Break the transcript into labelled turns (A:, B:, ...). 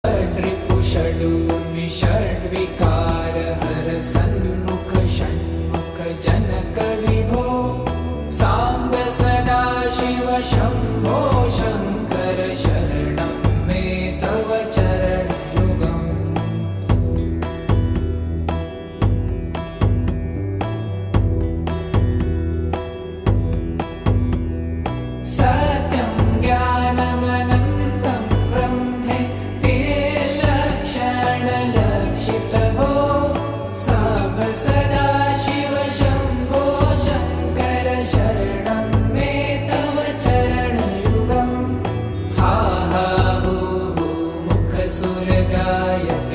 A: षड्रिपुषडूर्मि षड्विकार हर सन्मुख षण्मुख जनक विभो साम्ब सदा शिव शम्भो शङ्कर शरणं मे तव चरणयुगम्। सत्यं ज्ञानमनन्तं ब्रह्मेति लक्षणलक्षितभो साम्ब सदा शिव शम्भो शङ्कर शरणं मे तव चरणयुगम्। हा हा हू हू मुखसुरगायक